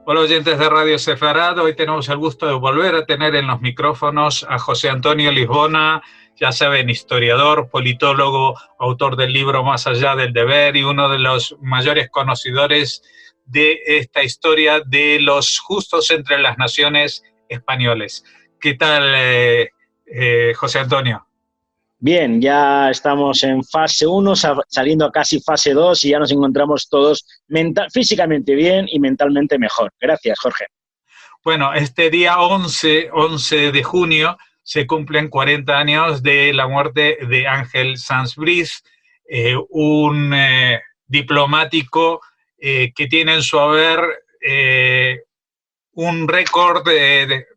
Hola oyentes de Radio Sefarad, hoy tenemos el gusto de volver a tener en los micrófonos a José Antonio Lisbona, ya saben, historiador, politólogo, autor del libro Más allá del deber y uno de los mayores conocedores de esta historia de los justos entre las naciones españoles. ¿Qué tal, José Antonio? Bien, ya estamos en fase 1, saliendo a casi fase 2 y ya nos encontramos todos físicamente bien y mentalmente mejor. Gracias, Jorge. Bueno, este día 11 de junio se cumplen 40 años de la muerte de Ángel Sanz Briz, un diplomático que tiene en su haber un récord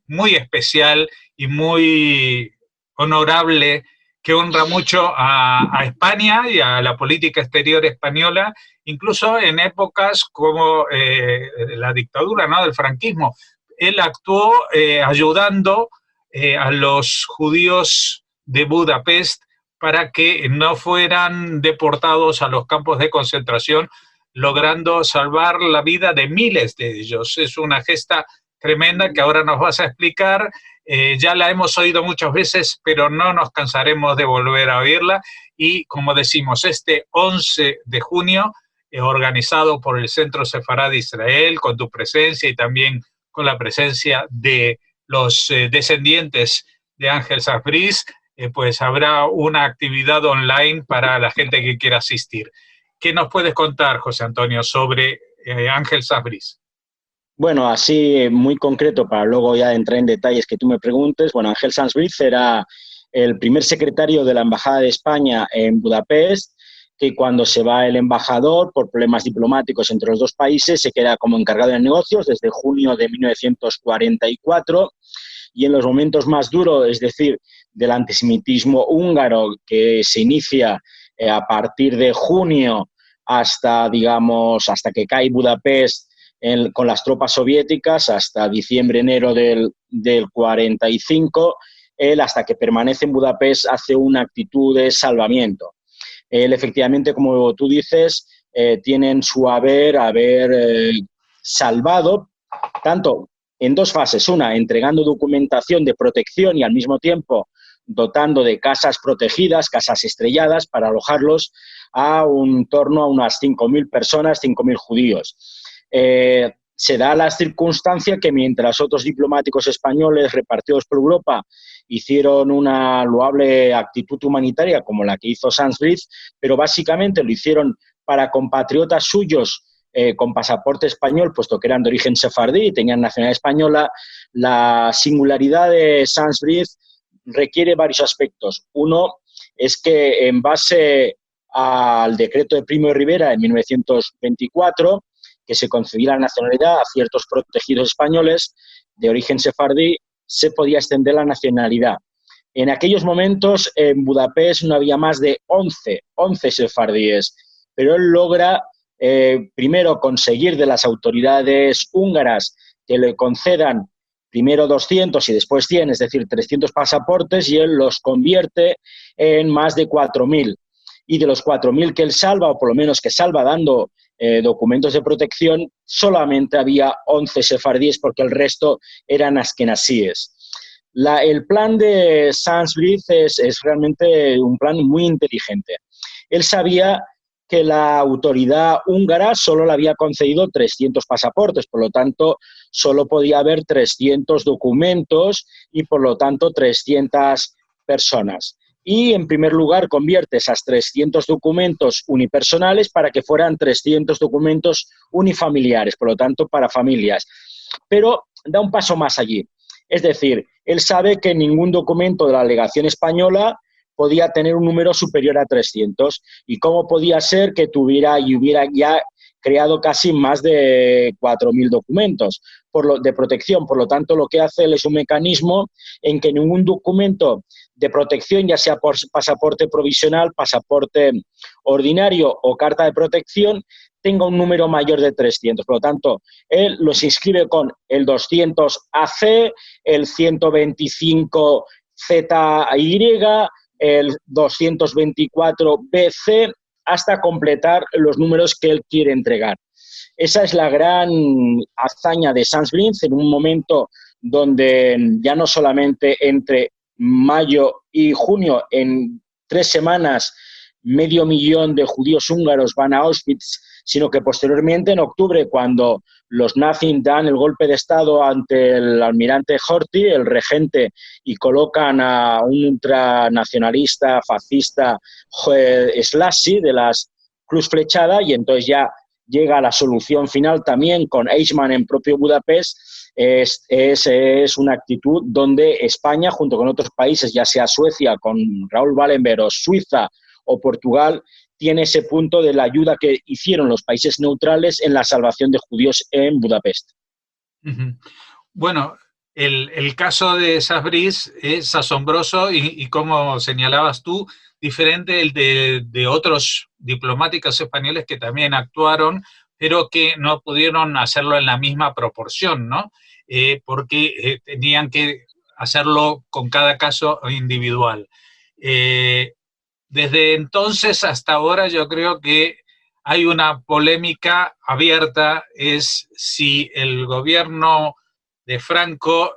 muy especial y muy honorable que honra mucho a España y a la política exterior española, incluso en épocas como la dictadura, ¿no?, del franquismo. Él actuó ayudando a los judíos de Budapest para que no fueran deportados a los campos de concentración, logrando salvar la vida de miles de ellos. Es una gesta tremenda que ahora nos vas a explicar. Ya la hemos oído muchas veces, pero no nos cansaremos de volver a oírla. Y como decimos, este 11 de junio, organizado por el Centro Sefarad de Israel, con tu presencia y también con la presencia de los descendientes de Ángel Sanz Briz, pues habrá una actividad online para la gente que quiera asistir. ¿Qué nos puedes contar, José Antonio, sobre Ángel Sanz Briz? Bueno, así muy concreto, para luego ya entrar en detalles que tú me preguntes. Bueno, Ángel Sanz Briz era el primer secretario de la Embajada de España en Budapest, que cuando se va el embajador por problemas diplomáticos entre los dos países se queda como encargado de negocios desde junio de 1944, y en los momentos más duros, es decir, del antisemitismo húngaro, que se inicia a partir de junio hasta que cae Budapest con las tropas soviéticas, hasta diciembre-enero del 45, él, hasta que permanece en Budapest, hace una actitud de salvamiento. Él, efectivamente, como tú dices, tiene en su haber salvado, tanto en dos fases: una, entregando documentación de protección y al mismo tiempo dotando de casas protegidas, casas estrelladas, para alojarlos a un torno a unas 5.000 personas, 5.000 judíos. Se da la circunstancia que mientras otros diplomáticos españoles repartidos por Europa hicieron una loable actitud humanitaria como la que hizo Sanz Briz, pero básicamente lo hicieron para compatriotas suyos con pasaporte español, puesto que eran de origen sefardí y tenían nacionalidad española, la singularidad de Sanz Briz requiere varios aspectos. Uno es que, en base al decreto de Primo de Rivera en 1924, que se concedía la nacionalidad a ciertos protegidos españoles de origen sefardí, se podía extender la nacionalidad. En aquellos momentos en Budapest no había más de 11 sefardíes, pero él logra primero conseguir de las autoridades húngaras que le concedan primero 200 y después 100, es decir, 300 pasaportes, y él los convierte en más de 4.000. Y de los 4.000 que él salva, o por lo menos que salva dando documentos de protección, solamente había 11 sefardíes, porque el resto eran askenazíes. El plan de Sanz Briz es realmente un plan muy inteligente. Él sabía que la autoridad húngara solo le había concedido 300 pasaportes, por lo tanto, solo podía haber 300 documentos y, por lo tanto, 300 personas. Y, en primer lugar, convierte esas 300 documentos unipersonales para que fueran 300 documentos unifamiliares, por lo tanto, para familias. Pero da un paso más allí. Es decir, él sabe que ningún documento de la legación española podía tener un número superior a 300. ¿Y cómo podía ser que hubiera ya creado casi más de 4.000 documentos de protección? Por lo tanto, lo que hace él es un mecanismo en que ningún documento de protección, ya sea por pasaporte provisional, pasaporte ordinario o carta de protección, tenga un número mayor de 300. Por lo tanto, él los inscribe con el 200 AC, el 125 ZY, el 224 BC, hasta completar los números que él quiere entregar. Esa es la gran hazaña de Sansbury en un momento donde ya no solamente entre mayo y junio, en 3 semanas, 500.000 de judíos húngaros van a Auschwitz, sino que posteriormente, en octubre, cuando los nazis dan el golpe de Estado ante el almirante Horthy, el regente, y colocan a un ultranacionalista, fascista, Szlachta, de las Cruz Flechada, y entonces ya llega la solución final también con Eichmann en propio Budapest. Es una actitud donde España, junto con otros países, ya sea Suecia, con Raúl Wallenberg, o Suiza, o Portugal, tiene ese punto de la ayuda que hicieron los países neutrales en la salvación de judíos en Budapest. Bueno, el caso de Sansbury es asombroso y como señalabas tú, diferente el de otros diplomáticos españoles que también actuaron, pero que no pudieron hacerlo en la misma proporción, ¿no? Porque tenían que hacerlo con cada caso individual. Desde entonces hasta ahora yo creo que hay una polémica abierta, es si el gobierno de Franco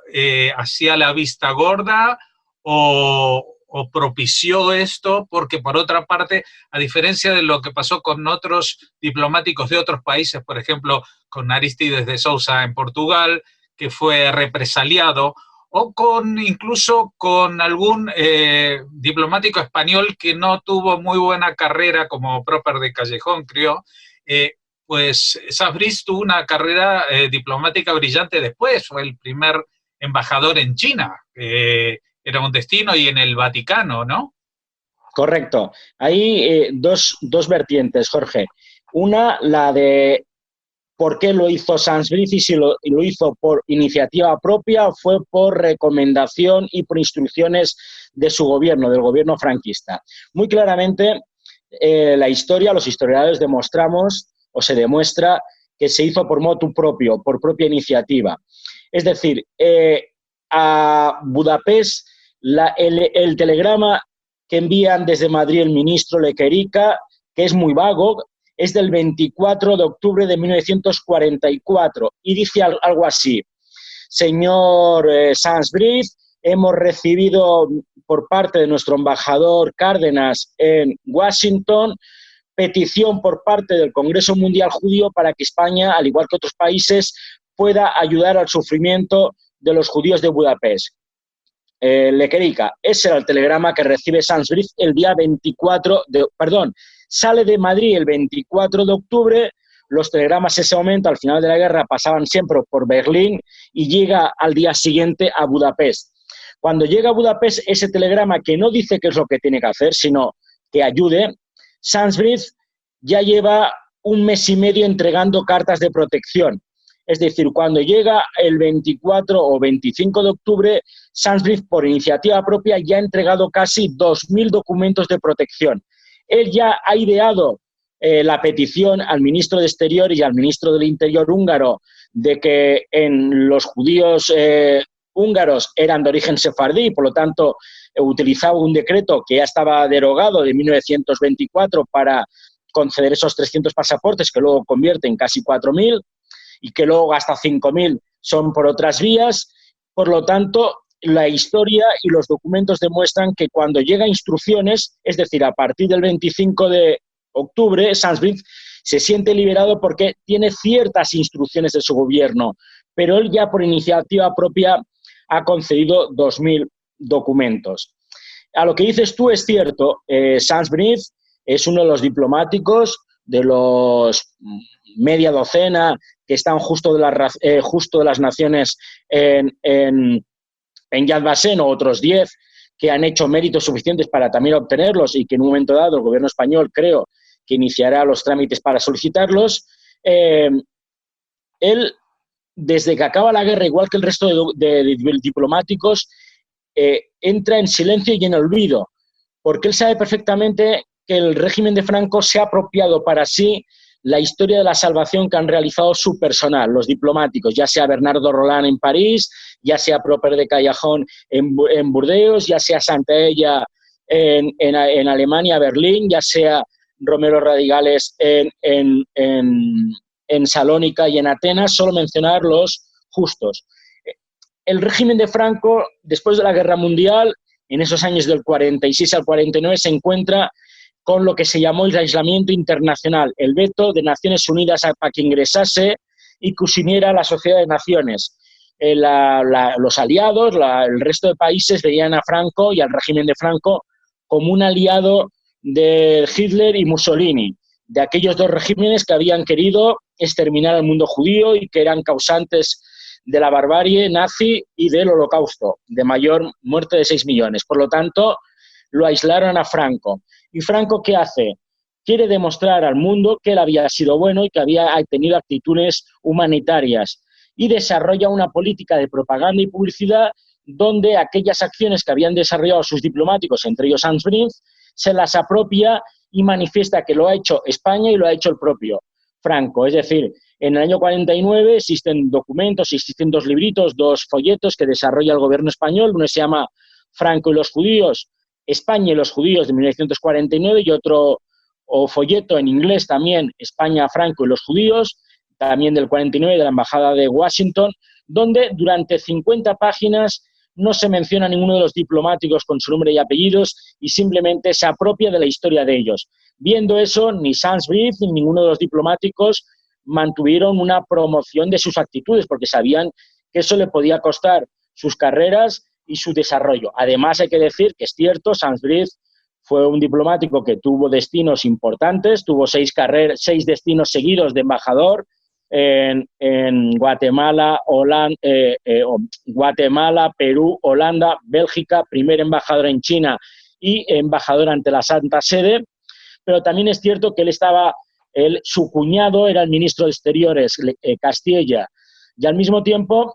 hacía la vista gorda o propició esto, porque por otra parte, a diferencia de lo que pasó con otros diplomáticos de otros países, por ejemplo, con Aristides de Sousa en Portugal, que fue represaliado, o incluso con algún diplomático español que no tuvo muy buena carrera, como Próper de Callejón, creo, pues Sansbury tuvo una carrera diplomática brillante después, fue el primer embajador en China, era un destino, y en el Vaticano, ¿no? Correcto. Hay dos vertientes, Jorge. Una, la de por qué lo hizo Sansbury, y si lo hizo por iniciativa propia o fue por recomendación y por instrucciones de su gobierno, del gobierno franquista. Muy claramente, la historia, los historiadores demostramos, o se demuestra, que se hizo por motu propio, por propia iniciativa. Es decir, a Budapest, el telegrama que envían desde Madrid el ministro Lequerica, que es muy vago, es del 24 de octubre de 1944 y dice algo así: señor Sansbury, hemos recibido por parte de nuestro embajador Cárdenas en Washington petición por parte del Congreso Mundial Judío para que España, al igual que otros países, pueda ayudar al sufrimiento de los judíos de Budapest. Lequerica, ese era el telegrama que recibe Sansbury el día 24 de... Perdón, sale de Madrid el 24 de octubre, los telegramas en ese momento, al final de la guerra, pasaban siempre por Berlín y llega al día siguiente a Budapest. Cuando llega a Budapest, ese telegrama que no dice qué es lo que tiene que hacer, sino que ayude, Sansbury ya lleva 1 mes y medio entregando cartas de protección. Es decir, cuando llega el 24 o 25 de octubre, Sansbury, por iniciativa propia, ya ha entregado casi 2.000 documentos de protección. Él ya ha ideado la petición al ministro de Exteriores y al ministro del Interior húngaro de que los judíos húngaros eran de origen sefardí, por lo tanto utilizaba un decreto que ya estaba derogado de 1924 para conceder esos 300 pasaportes que luego convierte en casi 4.000 y que luego hasta 5.000 son por otras vías. Por lo tanto, la historia y los documentos demuestran que cuando llega instrucciones, es decir, a partir del 25 de octubre, Sansbury se siente liberado porque tiene ciertas instrucciones de su gobierno, pero él ya por iniciativa propia ha concedido 2.000 documentos. A lo que dices tú es cierto, Sansbury es uno de los diplomáticos, de los media docena que están justo de las naciones en Yad Vashem, o otros 10 que han hecho méritos suficientes para también obtenerlos y que en un momento dado el gobierno español creo que iniciará los trámites para solicitarlos. Él, desde que acaba la guerra, igual que el resto de diplomáticos, entra en silencio y en olvido, porque él sabe perfectamente que el régimen de Franco se ha apropiado para sí la historia de la salvación que han realizado su personal, los diplomáticos, ya sea Bernardo Roland en París, ya sea Próper de Callejón en Burdeos, ya sea Santaella en Alemania, Berlín, ya sea Romero Radigales en Salónica y en Atenas, solo mencionar los justos. El régimen de Franco, después de la Guerra Mundial, en esos años del 46 al 49, se encuentra con lo que se llamó el aislamiento internacional, el veto de Naciones Unidas para que ingresase y que uniera la Sociedad de Naciones. Los aliados, el resto de países veían a Franco y al régimen de Franco como un aliado de Hitler y Mussolini, de aquellos dos regímenes que habían querido exterminar al mundo judío y que eran causantes de la barbarie nazi y del Holocausto, de mayor muerte de 6 millones. Por lo tanto, lo aislaron a Franco. ¿Y Franco qué hace? Quiere demostrar al mundo que él había sido bueno y que había tenido actitudes humanitarias, y desarrolla una política de propaganda y publicidad donde aquellas acciones que habían desarrollado sus diplomáticos, entre ellos Hans Brind, se las apropia y manifiesta que lo ha hecho España y lo ha hecho el propio Franco. Es decir, en el año 49 existen documentos, existen 2 libritos, 2 folletos que desarrolla el gobierno español. Uno se llama Franco y los judíos, España y los judíos, de 1949, y otro folleto en inglés también, España, Franco y los judíos, también del 49, de la Embajada de Washington, donde durante 50 páginas no se menciona a ninguno de los diplomáticos con su nombre y apellidos y simplemente se apropia de la historia de ellos. Viendo eso, ni Sans Brief ni ninguno de los diplomáticos mantuvieron una promoción de sus actitudes porque sabían que eso le podía costar sus carreras y su desarrollo. Además, hay que decir que es cierto, Sans Brief fue un diplomático que tuvo destinos importantes, tuvo 6 destinos seguidos de embajador en Guatemala, Guatemala, Perú, Holanda, Bélgica, primer embajador en China y embajador ante la Santa Sede. Pero también es cierto que su cuñado era el ministro de Exteriores, Castilla, y al mismo tiempo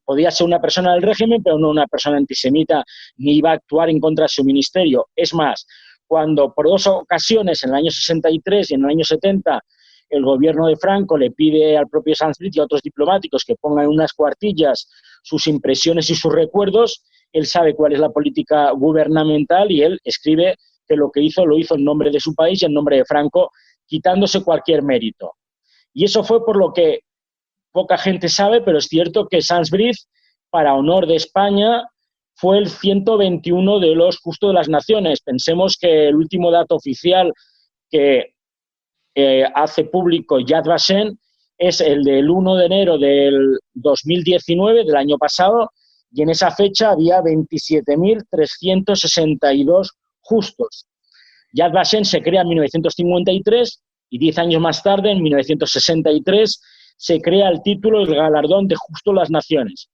podía ser una persona del régimen, pero no una persona antisemita, ni iba a actuar en contra de su ministerio. Es más, cuando por 2 ocasiones, en el año 63 y en el año 70, el gobierno de Franco le pide al propio Sans Brief y a otros diplomáticos que pongan en unas cuartillas sus impresiones y sus recuerdos, él sabe cuál es la política gubernamental y él escribe que lo que hizo lo hizo en nombre de su país y en nombre de Franco, quitándose cualquier mérito. Y eso fue por lo que poca gente sabe, pero es cierto que Sans Brief, para honor de España, fue el 121 de los Justos de las Naciones. Pensemos que el último dato oficial que hace público Yad Vashem es el del 1 de enero del 2019, del año pasado, y en esa fecha había 27.362 justos. Yad Vashem se crea en 1953 y 10 años más tarde, en 1963, se crea el título, el galardón de Justo de las Naciones.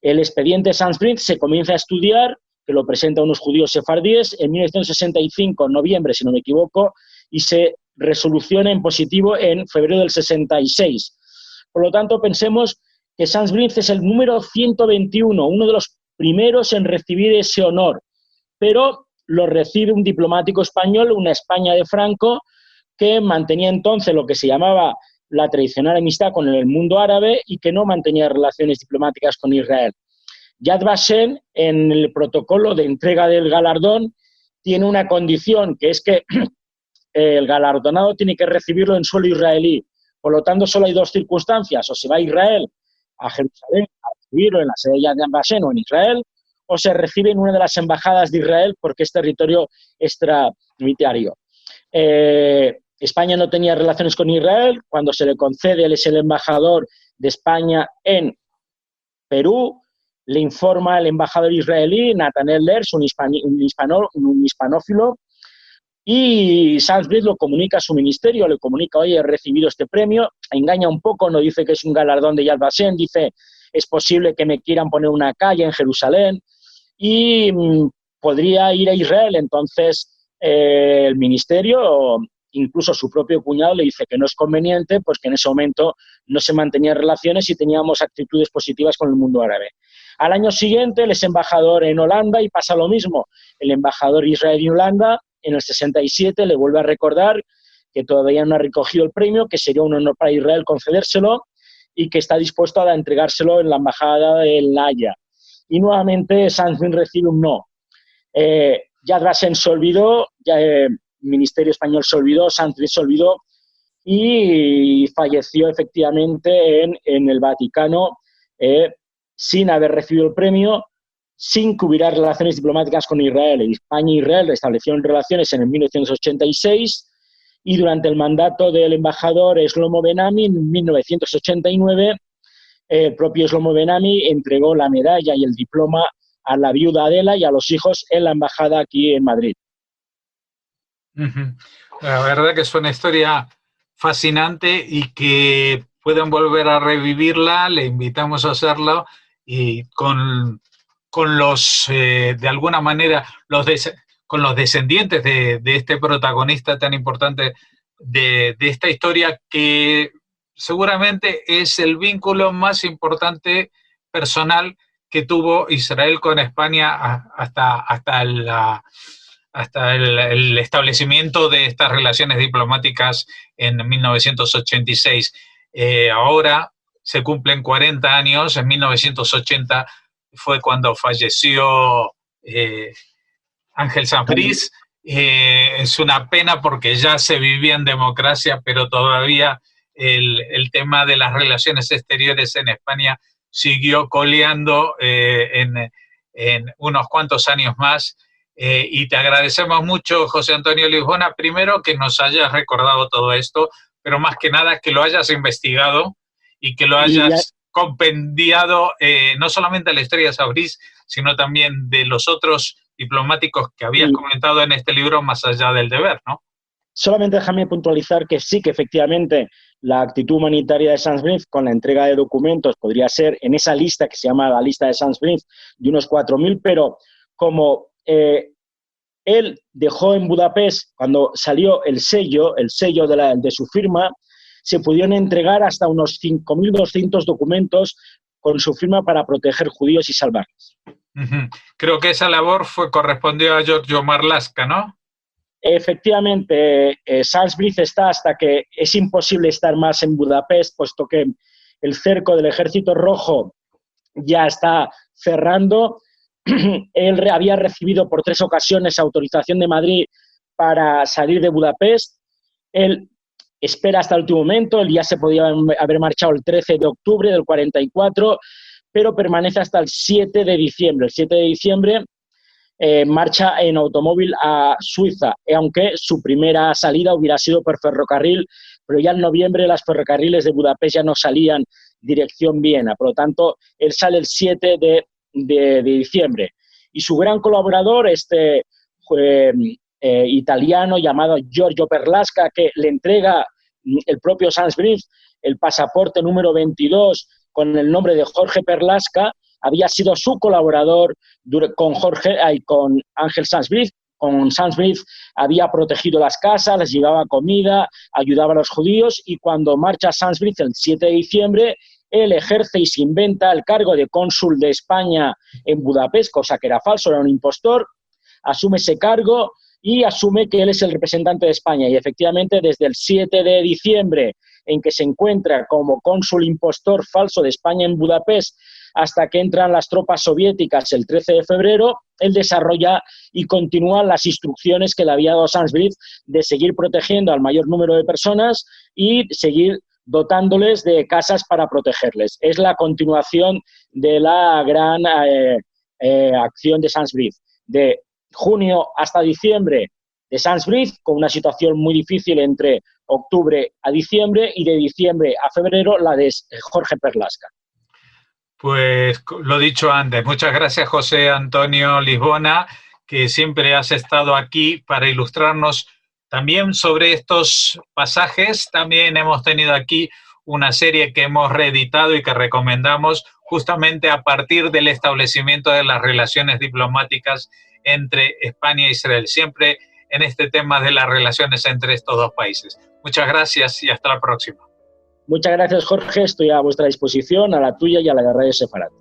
El expediente Sans Brief se comienza a estudiar, que lo presenta unos judíos sefardíes, en 1965, en noviembre, si no me equivoco, y se resoluciona en positivo en febrero del 66. Por lo tanto, pensemos que Sans Brief es el número 121, uno de los primeros en recibir ese honor, pero lo recibe un diplomático español, una España de Franco, que mantenía entonces lo que se llamaba la tradicional amistad con el mundo árabe y que no mantenía relaciones diplomáticas con Israel. Yad Vashem, en el protocolo de entrega del galardón, tiene una condición, que es que el galardonado tiene que recibirlo en suelo israelí. Por lo tanto, solo hay 2 circunstancias: o se va a Israel, a Jerusalén, a recibirlo en la sede de Yad Vashem o en Israel, o se recibe en una de las embajadas de Israel porque es territorio extracomunitario. España no tenía relaciones con Israel. Cuando se le concede, él es el embajador de España en Perú, le informa el embajador israelí, Nathaniel Lers, un hispanófilo, y Sans Brief lo comunica a su ministerio, le comunica: oye, he recibido este premio. Engaña un poco, no dice que es un galardón de Yad Vashem, dice: es posible que me quieran poner una calle en Jerusalén y podría ir a Israel. Entonces el ministerio, incluso su propio cuñado, le dice que no es conveniente, pues que en ese momento no se mantenían relaciones y teníamos actitudes positivas con el mundo árabe. Al año siguiente él es embajador en Holanda y pasa lo mismo. El embajador israelí en Holanda, en el 67, le vuelve a recordar que todavía no ha recogido el premio, que sería un honor para Israel concedérselo y que está dispuesto a entregárselo en la embajada de La Haya. Y nuevamente Sans Brief recibe un no. Yad Vashem se olvidó, ministerio español se olvidó, Sanz se olvidó y falleció efectivamente en el Vaticano sin haber recibido el premio, sin que hubiera relaciones diplomáticas con Israel. España e Israel restablecieron relaciones en el 1986 y durante el mandato del embajador Shlomo Ben-Ami en 1989 el propio Shlomo Ben-Ami entregó la medalla y el diploma a la viuda Adela y a los hijos en la embajada aquí en Madrid. La verdad que es una historia fascinante y que pueden volver a revivirla, le invitamos a hacerlo y con los, de alguna manera, con los descendientes de este protagonista tan importante de esta historia, que seguramente es el vínculo más importante personal que tuvo Israel con España hasta el establecimiento de estas relaciones diplomáticas en 1986. Ahora se cumplen 40 años, en 1980 fue cuando falleció Ángel Sanz Briz. Es una pena porque ya se vivía en democracia, pero todavía el tema de las relaciones exteriores en España siguió coleando en unos cuantos años más. Y te agradecemos mucho, José Antonio Lisbona, primero que nos hayas recordado todo esto, pero más que nada que lo hayas investigado y que lo hayas compendiado, no solamente la historia de Sanz Briz, sino también de los otros diplomáticos que habías comentado en este libro, Más allá del deber, ¿no? Solamente déjame puntualizar que sí, que efectivamente la actitud humanitaria de Sanz Briz con la entrega de documentos podría ser en esa lista que se llama la lista de Sanz Briz de unos 4.000, pero como él dejó en Budapest, cuando salió el sello de su firma, se pudieron entregar hasta unos 5.200 documentos con su firma para proteger judíos y salvarlos. Creo que esa labor correspondió a Giorgio Marlaska, ¿no? Efectivamente, Sanz Briz está hasta que es imposible estar más en Budapest, puesto que el cerco del Ejército Rojo ya está cerrando. Él había recibido por 3 ocasiones autorización de Madrid para salir de Budapest. Él espera hasta el último momento, él ya se podía haber marchado el 13 de octubre del 44, pero permanece hasta el 7 de diciembre. El 7 de diciembre marcha en automóvil a Suiza, aunque su primera salida hubiera sido por ferrocarril, pero ya en noviembre las ferrocarriles de Budapest ya no salían dirección Viena. Por lo tanto, él sale el 7 de diciembre. Y su gran colaborador, italiano llamado Giorgio Perlasca, que le entrega el propio Sanz Briz el pasaporte número 22 con el nombre de Jorge Perlasca, había sido su colaborador con Ángel Sanz Briz. Con Sanz Briz había protegido las casas, les llevaba comida, ayudaba a los judíos, y cuando marcha Sanz Briz el 7 de diciembre, él ejerce y se inventa el cargo de cónsul de España en Budapest, cosa que era falso, era un impostor, asume ese cargo y asume que él es el representante de España. Y efectivamente, desde el 7 de diciembre, en que se encuentra como cónsul impostor falso de España en Budapest, hasta que entran las tropas soviéticas el 13 de febrero, él desarrolla y continúa las instrucciones que le había dado Sanz Briz de seguir protegiendo al mayor número de personas y seguir dotándoles de casas para protegerles. Es la continuación de la gran acción de Sanz Briz. De junio hasta diciembre de Sanz Briz, con una situación muy difícil entre octubre a diciembre, y de diciembre a febrero la de Jorge Perlasca. Pues lo dicho antes, muchas gracias José Antonio Lisbona, que siempre has estado aquí para ilustrarnos también sobre estos pasajes. También hemos tenido aquí una serie que hemos reeditado y que recomendamos justamente a partir del establecimiento de las relaciones diplomáticas entre España e Israel, siempre en este tema de las relaciones entre estos dos países. Muchas gracias y hasta la próxima. Muchas gracias, Jorge. Estoy a vuestra disposición, a la tuya y a la de Radio Sefarat.